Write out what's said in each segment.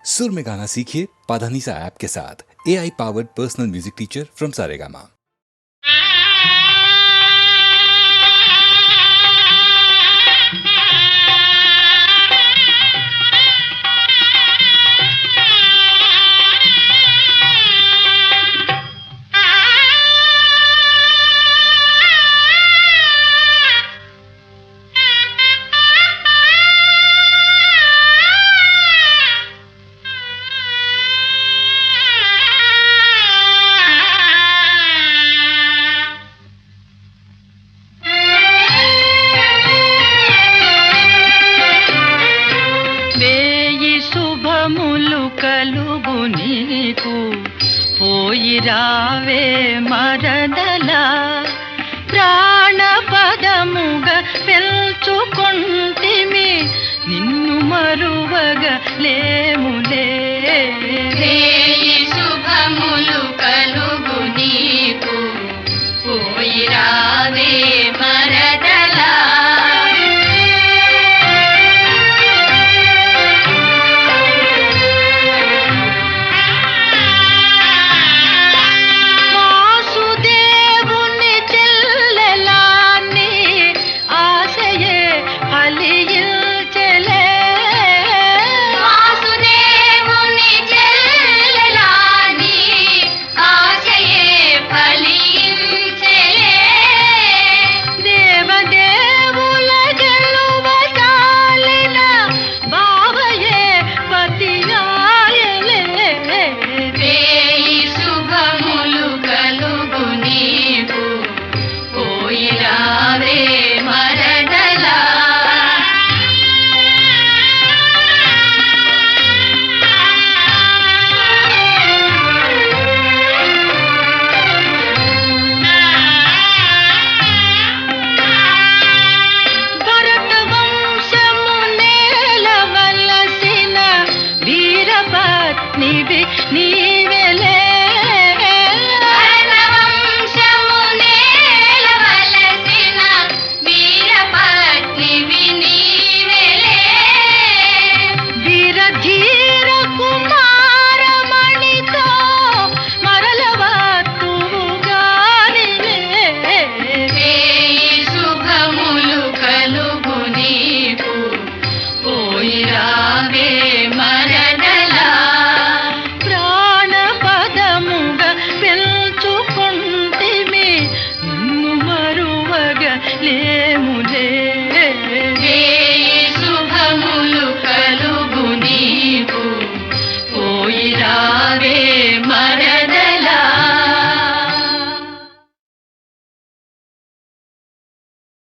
सुर में गाना सीखिए पाधानीसा ऐप के साथ। AI powered personal music teacher from Saregama. రావే మరదల ప్రాణపదముగ పెల్చుకొంటిమి నిన్ను మరువగ లేములే వేయి శుభములు కలుగు నీకు పోయి రావే మరదల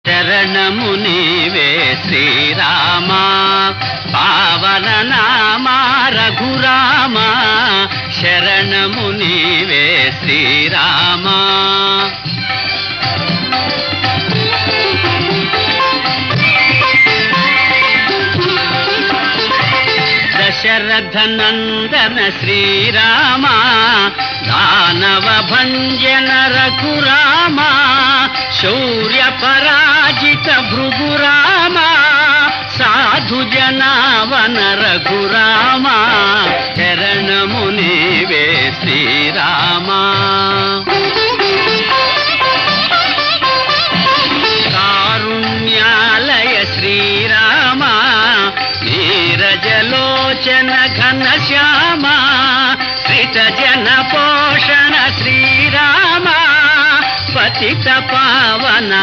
శరణము నీవే శ్రీరామా పావన నామా రఘురామా శరణము నీవే శ్రీరామా దశరథ నందన శ్రీరామా దానవ భంజన రఘురామా శౌర్య పరాజిత భృగురామా సాధు జనావన రఘురామా శరణము నీవే శ్రీరామా కారుణ్యాలయ శ్రీరామా నీరజలోచన ఘనశ్యామా శ్రిత జన పోషణ శ్రీరామా పతిత పావన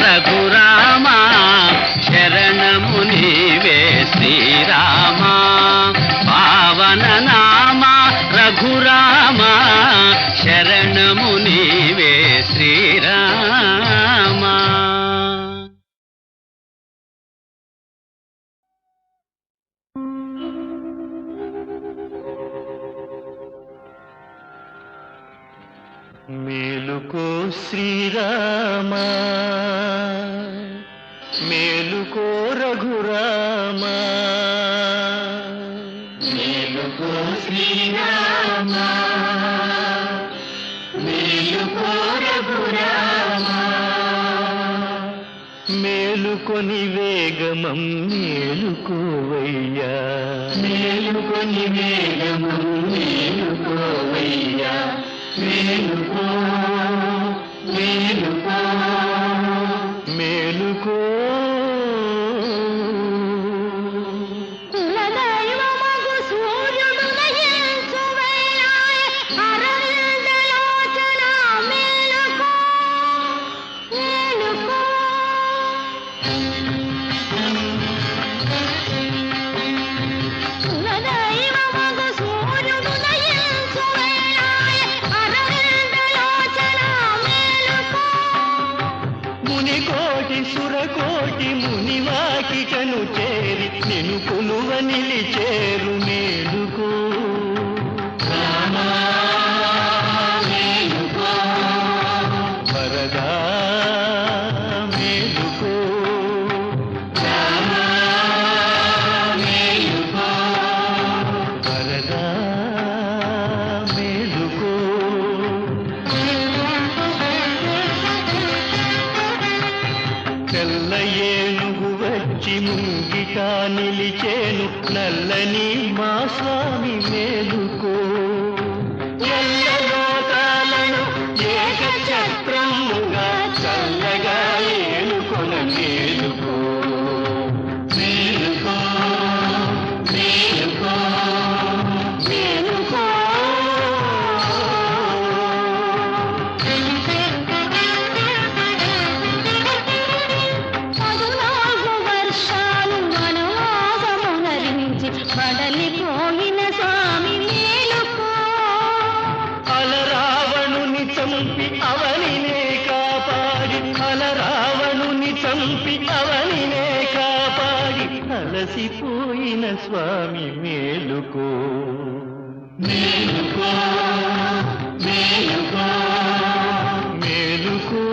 రఘురామా శరణము నీవే శ్రీరామా పావన నామా రఘురామా శరణము నీవే శ్రీరామా మేలుకో శ్రీరామా మేలుకో రఘురామా మేలుకో శ్రీరామా మేలుకో రఘురామా మేలుకొని వేగమం మేలుకోవయ్యా, మేలుకొని వేగమం మేలుకోవయ్యా, మేలుకో మేలుకో మేలుకో. సురకోటి మునివాకికను చేరి నిన్ను కొలువ నిలిచేరు మేలుకో రామా మేలుకో వరదా మేలుకో రామా మేలుకో వరదా మేలుకో. తెల్ల ఏనుగు వచ్చి ముంగిట నిలిచేను నల్లని మా స్వామి మేలుకో. ఎల్ల లోకాలను ఏకఛత్రముగా చల్లగా ఏలుకొన మేలుకో మేలుకో మేలుకో మేలుకో. బడలిపోయిన స్వామి మేలుకో. అలరావణుని చంపి అవనినే కాపాడి, అలరావణుని చంపి అవనినే కాపాడి అలసిపోయిన స్వామి మేలుకో మేలుకో మేలుకో మేలుకో.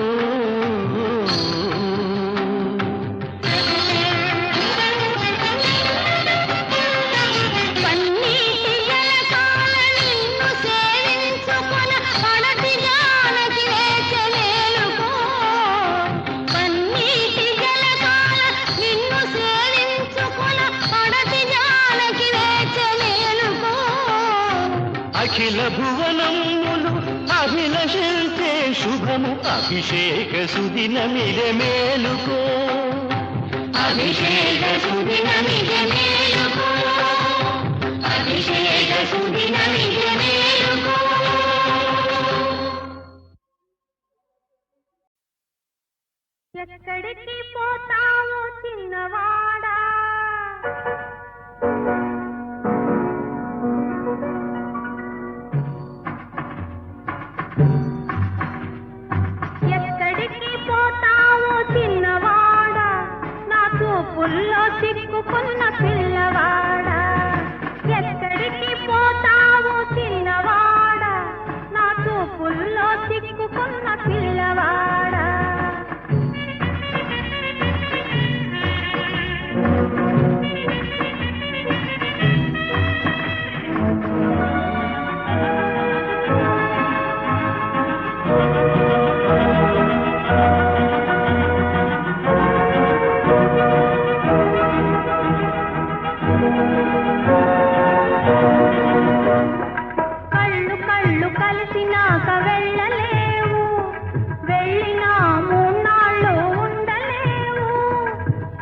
అఖిల భువనములు అభిలషించే శుభము అభిషేక సుదినమిదే మేలుకో అభిషేక సుదినమిదే మేలుకో అభిషేక సుదినమిదే మేలుకో. ఎక్కడికి పోతావు చిన్నవాడా, ఎక్కడికి పోతావు చిన్నవాడా, నా చూపుల్లో చిక్కుకున్న పిల్లవాడా. ఎక్కడికి పోతావు చిన్నవాడా, నా చూపుల్లో చిక్కుకున్న పిల్లవాడా. కళ్ళు కళ్ళు కలిసినాక వెళ్ళలేవు, వెళ్ళినా మూన్నాళ్ళు ఉండలేవు.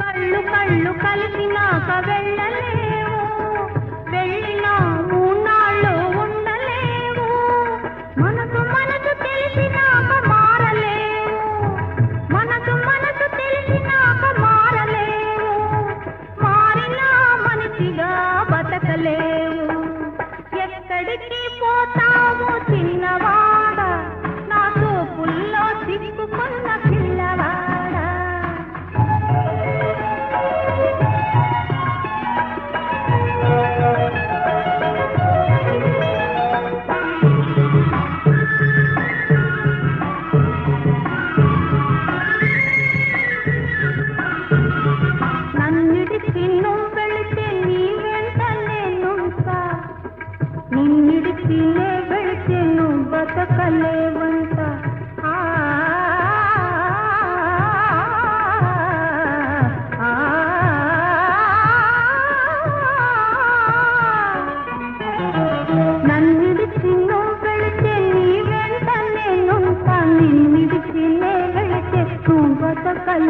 కళ్ళు కళ్ళు కలిసినాక వెళ్ళలేవు, వెళ్ళినా మూన్నాళ్ళు ఉండలేవు. మనసు మనసు తెలిసినాక మారలేవు, మనసు మనసు తెలిసినాక మారలేవు. మారినా మనిషిగా బతకలేవు. ఎక్కడికి పోతావు చిన్నవాడా, నా చూపుల్లో చిక్కుకున్న పిల్లవాడా. నన్నిడిచి నువ్వు వెళితే నీ వెంట నేనుంటా, నిన్నిడిచి నే వెళితే నువ్వు బతకలేవంట.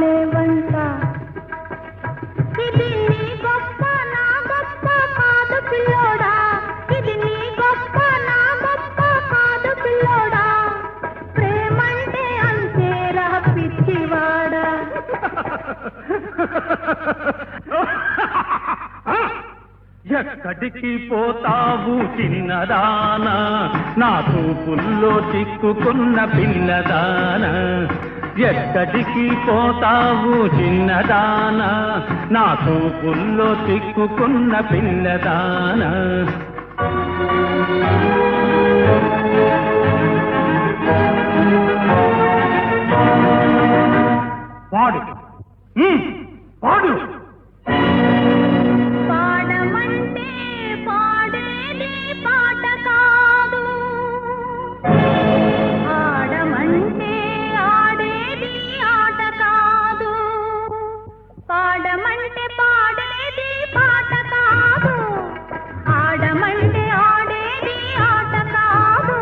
లేవంట. ఇది నీ గొప్ప నా గొప్ప కాదు పిల్లోడా, ఇది నీ గొప్ప నా గొప్ప కాదు పిల్లోడా, ప్రేమంటే అంతేరా పిచ్చివాడా. ఎక్కడికి పోతావు చిన్నదానా, నా చూపుల్లో చిక్కుకున్న పిల్లదానా. ఎక్కడికి పోతావు చిన్నదానా, నా చూపుల్లో చిక్కుకున్న పిల్లదానా. పాడు పాడు. పాడమంటే పాడేది పాట కాదు, ఆడమంటే ఆడేది ఆట కాదు. పాడమంటే పాడేది పాట కాదు, ఆడమంటే ఆడేది ఆట కాదు.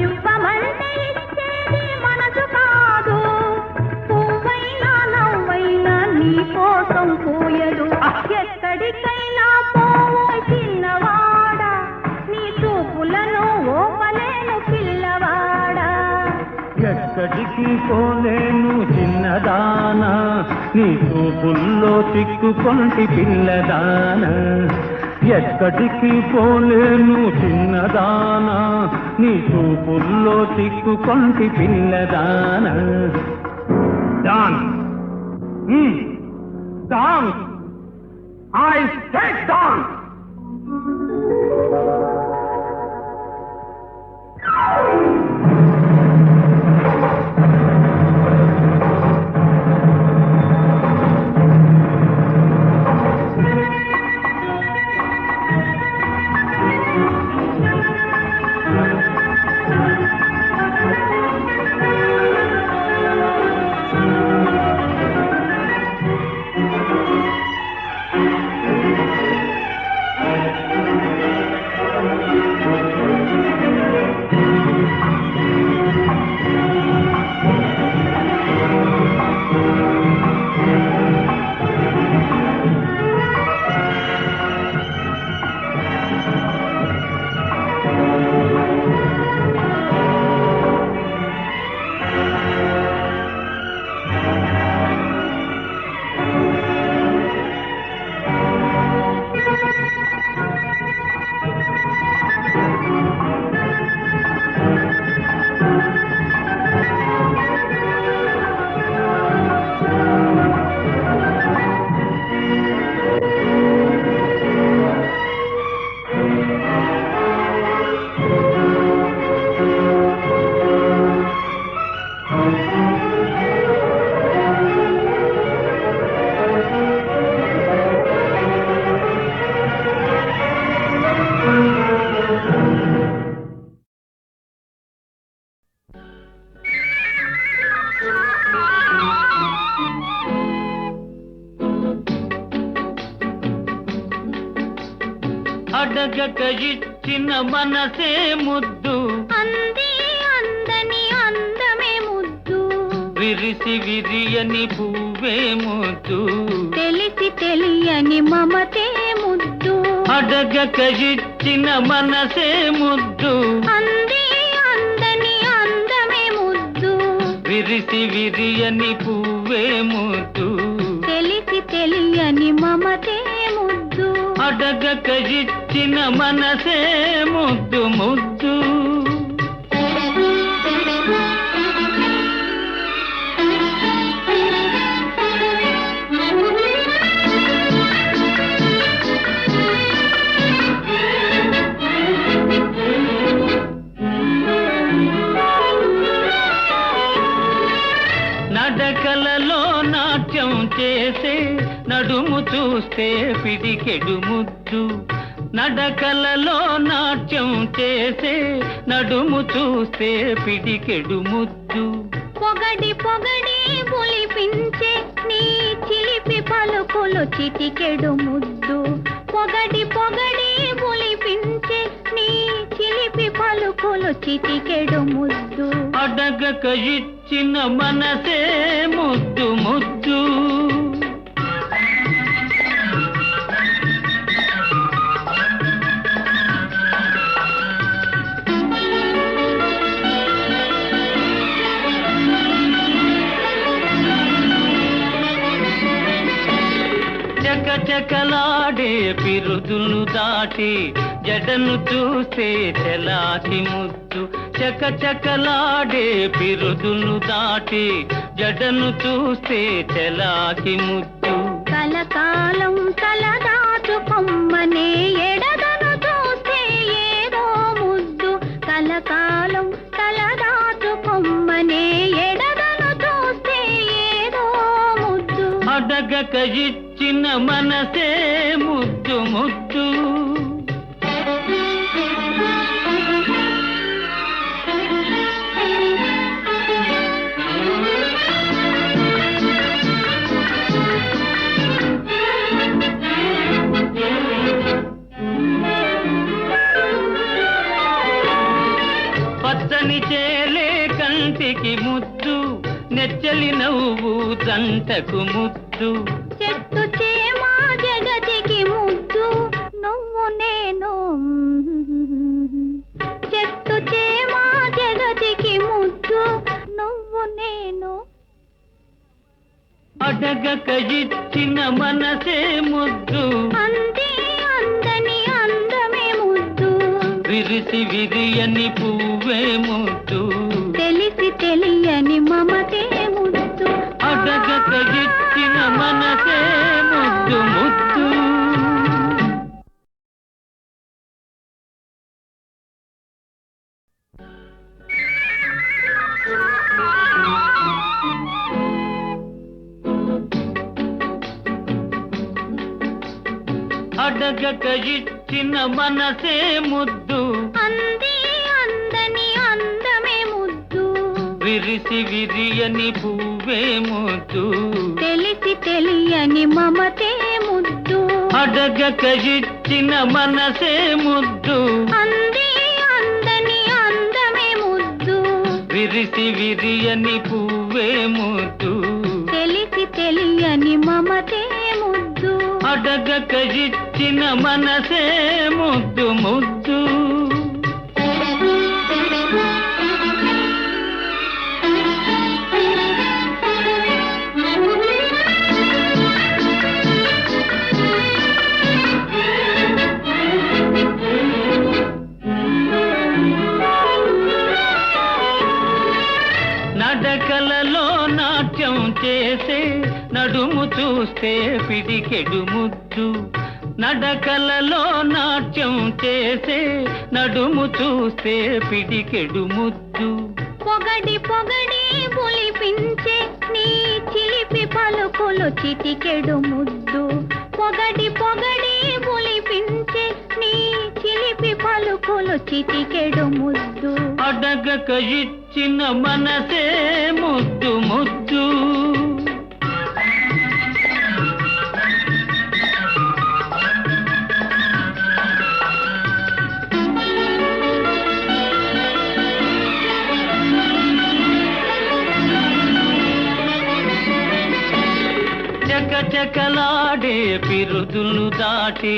ఇవ్వమంటే ఇచ్చేది మనసు కాదు, పువ్వైనా నవ్వైనా నీ కోసం పూయదు. ఎక్కడికైనా పోవోయ్ చిన్నవాడా, నీ చూపులను ఓపలేను పిల్లవాడా. ఎక్కడికి పోలేను చిన్నదానా, నీ చూపుల్లో చిక్కుకొంటి పిల్లదానా. ఎక్కడికి పోలేను చిన్నదానా, నీ చూపుల్లో చిక్కుకొంటి పిల్లదానా. Dance dance I said dance. అడగక ఇచ్చిన మనసే ముద్దు, అంది అందని అందమే ముద్దు, విరిసి విరియని పువ్వే ముద్దు, తెలిసి తెలియని మమతే ముద్దు. అడగక ఇచ్చిన మనసే ముద్దు, అంది అందని అందమే ముద్దు, విరిసి విరియని పువ్వే ముద్దు, తెలిసి తెలియని మమతే ముద్దు. అడగక ఇచ్చిన మనసే ముద్దు ముద్దు. నడకలలో నాట్యం చేసే నడుము చూస్తే పిడికెడు ముద్దు, నడకలలో నాట్యం చేసే నడుము చూస్తే పిడికెడు ముద్దు, పొగడి పొగడి పులిపించే నీ చిలిపి పలుకులు చిటికెడు ముద్దు, పొగడి పొగడి పులిపించే నీ చిలిపి పలుకులు చిటికెడు ముద్దు. అడగక ఇచ్చిన మనసే ముద్దు ముద్దు. చకచకలాడే పిరుదులు దాటి జడను చూస్తే తెలాకి ముద్దు. చకచకలాడే పిరుదులు దాటి జడను చూస్తే తెలాకి ముద్దు. కలకాలం తలదాచుకొమ్మనే ఎడదను చూస్తే ఏదో ముద్దు. కలకాలం తలదాచుకొమ్మనే ఎడదను చూస్తే ఏదో ముద్దు. అడగక ఇచ్చిన మనసే ముద్దు ముద్దు. పచ్చని చేలే కంటికి ముద్దు, నెచ్చలి నవ్వు జంటకు ముద్దు. చెట్టు చేమా జగతికి ముద్దు, నువ్వు నేను. చెట్టు చేమా జగతికి ముద్దు, నువ్వు నేను. అడగక ఇచ్చిన మనసే ముద్దు, అంది అందని అందమే ముద్దు. విరిసి విరియని పువ్వే ముద్దు. తెలిసి తెలియని మమతే ముద్దు. అడగక ఇచ్చిన మనసే ముద్దు ముద్దు. అడగక ఇచ్చిన మనసే ముద్దు, అంది అందని అందమే ముద్దు. విరిసి విరియని పువ్వే ముద్దు. తెలిసి తెలియని మమతే ముద్దు. అడగక ఇచ్చిన మనసే ముద్దు, అంది అందని అందమే ముద్దు. విరిసి విరియని పువ్వే ముద్దు. తెలిసి తెలియని మమతే ముద్దు. అడగక ఇచ్చిన మనసే ముద్దు ముద్దు. నడకలలో నాట్యం చేసే నడుము చూస్తే పిడికెడు ముద్దు. నడకలలో నాట్యం చేసే నడుము చూస్తే పిడికెడు ముద్దు. పొగడి పొగడి పులిపించే నీ చిలిపి పలుకులు చిటికెడు ముద్దు. పొగడి పొగడి పులిపించే నీ చిలిపి పలుకులు చిటికెడు ముద్దు. అడగక ఇచ్చిన మనసే ముద్దు ముద్దు. చకచకలాడే పిరుదులు దాటి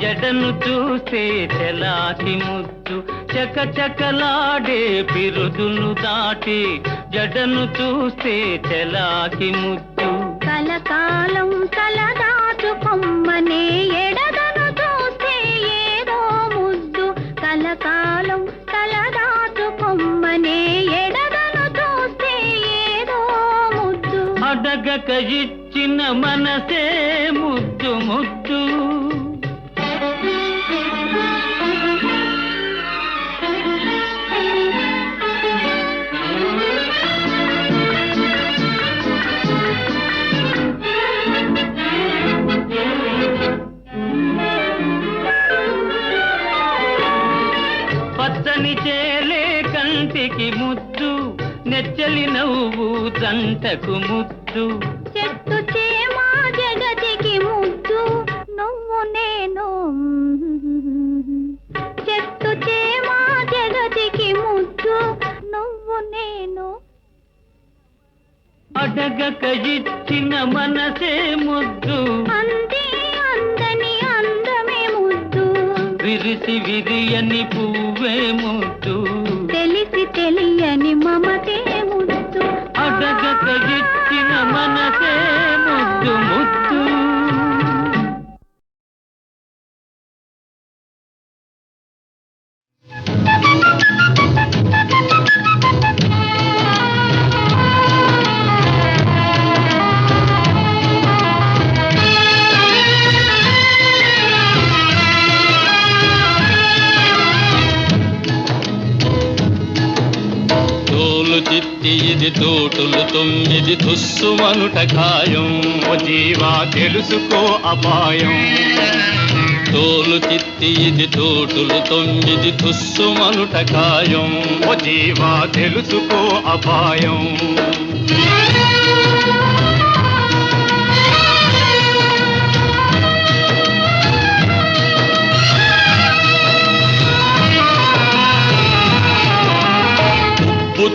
జడను చూస్తే తెలాకి ముద్దు. చకచకలాడే పిరుదులు దాటి జడను చూస్తే తెలాకి ముద్దు. కలకాలం తలదాచుకొమ్మనే ఎడదను చూస్తే ఏదో ముద్దు. కలకాలం తలదాచుకొమ్మనే ఎడదను చూస్తే ఏదో ముద్దు. అడగక ఇచ్చిన మనసే ముద్దు ముద్దు. పచ్చని చేలే కంటికి ముద్దు, నెచ్చలి నవ్వు జంటకు ముద్దు. చెట్టు చేమా జగతికి ముద్దు, నువ్వు నేను. చెట్టు చేమా జగతికి ముద్దు. అడగక ఇచ్చిన మనసే ముద్దు, అంది అందని అందమే ముద్దు, విరిసి విరియని పువ్వే ముద్దు, తెలిసి తెలియని మమతే ముద్దు. అడగక ఇచ్చిన మనసే ముద్దు ముద్దు. చిత్తి ఇది తోటులు 9 తుస్సుమనుట ఖాయం. ఓ జీవా తెలుసుకో అపాయం. తోలు చిత్తి ఇది తోటులు 9 తుస్సుమనుట ఖాయం. ఓ జీవా తెలుసుకో అపాయం.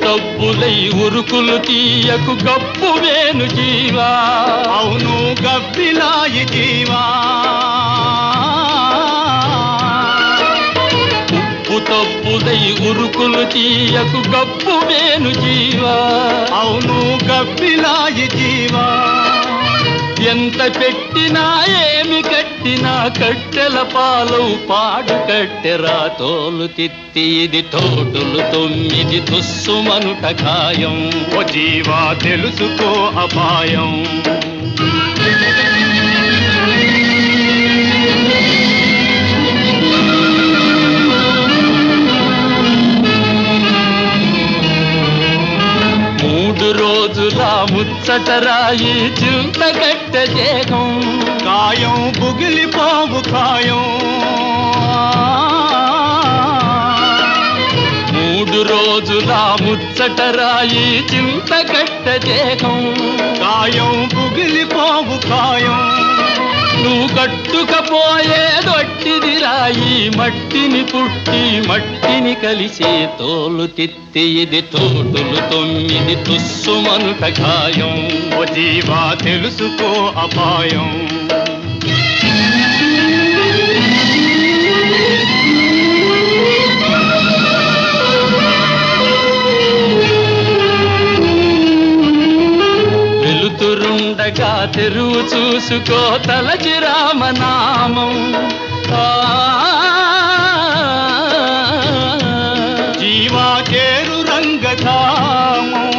తప్పులై ఉరుకులు తీయకు గప్పు వేను జీవా. అవును గబ్బిలాయి జీవా. తప్పులై ఉరుకులు తీయకు గప్పు వేను జీవా. అవును గబ్బిలాయి జీవా. ఎంత పెట్టినా ఏమి కట్టినా కట్టెల పాలవు పాడు కట్టెరా. తోలు తిత్తి ఇది తోటులు 9 తుస్సుమనుట ఖాయం. ఓ జీవా తెలుసుకో అపాయం. రోజుల ముచ్చటరాయి చింత కట్ట దేహం. కాయం బుగిలిపోవు ఖాయం. 3 రోజుల ముచ్చటరాయి చింత కట్ట దేహం. కాయం బుగిలిపోవు ఖాయం. నువ్వు కట్టుకపోయేదొట్టిది రాయి. మట్టిని పుట్టి మట్టిని కలిసే తోలు తిత్తి ఇది తోటులు 9 తుస్సుమనుట ఖాయం. ఓ జీవా తెలుసుకో అపాయం. వెలుతురుండగా తెరువు చూసుకో తలచి రామనామం. జీవా చేరు రంగధామం.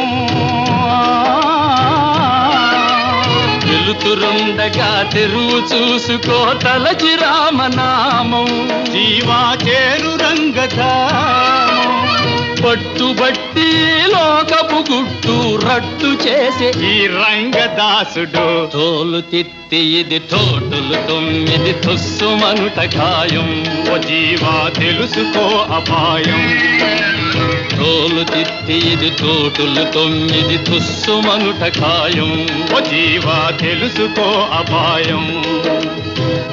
వెలుతురుండగా తెరువు చూసుకో తలచి రామనామం. జీవా చేరు రంగధామం. పట్టుబట్టి లోకపు గుట్టు రట్టు చేసే ఈ రంగదాసుడు. తోలు తిత్తి ఇది తోటులు 9 తుస్సుమనుట ఖాయం. ఓ జీవా తెలుసుకో అపాయం. తోలు తిత్తి ఇది తోటులు 9 తుస్సుమనుట ఖాయం. ఓ జీవా తెలుసుకో అపాయం.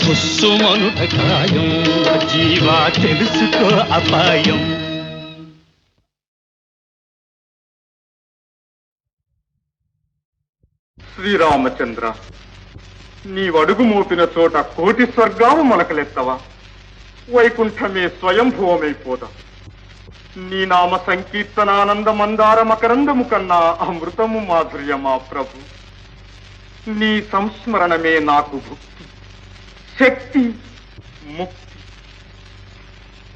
తుస్సుమనుట ఖాయం. ఓ జీవా తెలుసుకో అపాయం. శ్రీరామచంద్ర, నీవడుగు మోపిన చోట కోటి స్వర్గాలు మొలకలెత్తవా? వైకుంఠమే స్వయంభూవమైపోదా? నీ నామ సంకీర్తనానంద మందార మకరందము కన్నా అమృతము మాధుర్యమా ప్రభు. నీ సంస్మరణమే నాకు భుక్తి, శక్తి, ముక్తి.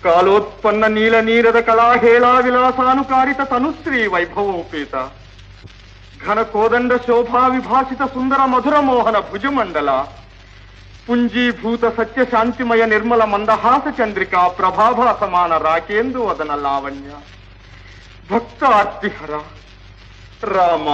కాలోత్పన్న నీల నీరద కళాహేళా విలాసానుకారిత తనుశ్రీ వైభవోపేత ఘన కోదండ శోభా విభాసిత సుందర మధుర మోహన భుజమండల పుంజీభూత సత్య శాంతిమయ నిర్మల మందహాస చంద్రిక ప్రభాభా సమాన రాకేందు వదన లావణ్య భక్తార్తిహర రామ.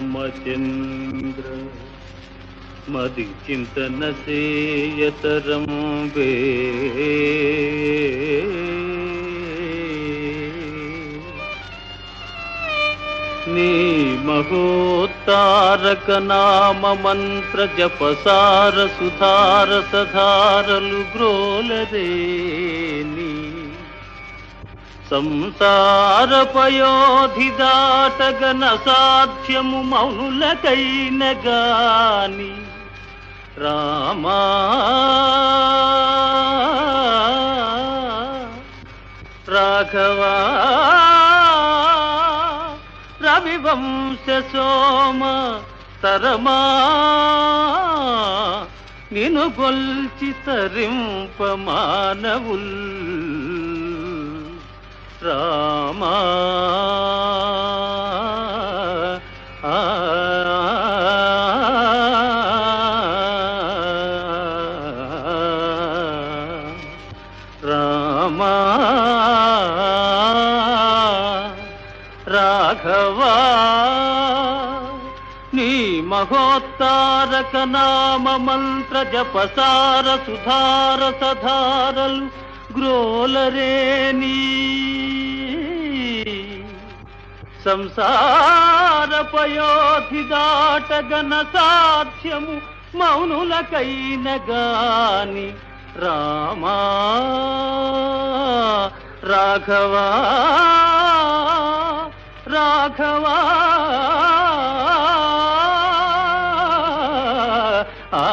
రఘురామచంద్ర మది చింతన సేయతరం వే. నీ మహోత్తారక నామ మంత్ర జపసార సుధార సధారలు గ్రోలదేని సంసార పయోధి దాటగన సాధ్యము మౌనులకైన గాని రామా రాఘవా రవివంశ సోమ తరమా నిను గొల్చి తరింప మానవుల్ రామా రామా రాఘవా నీ మహోత్తారక నామ మంత్ర జపసార సుధార సధారలు గ్రోలరేని సంసార పయోధి దాటగన సాధ్యము మౌనులకైన గాని రామా రాఘవా రాఘవా ఆ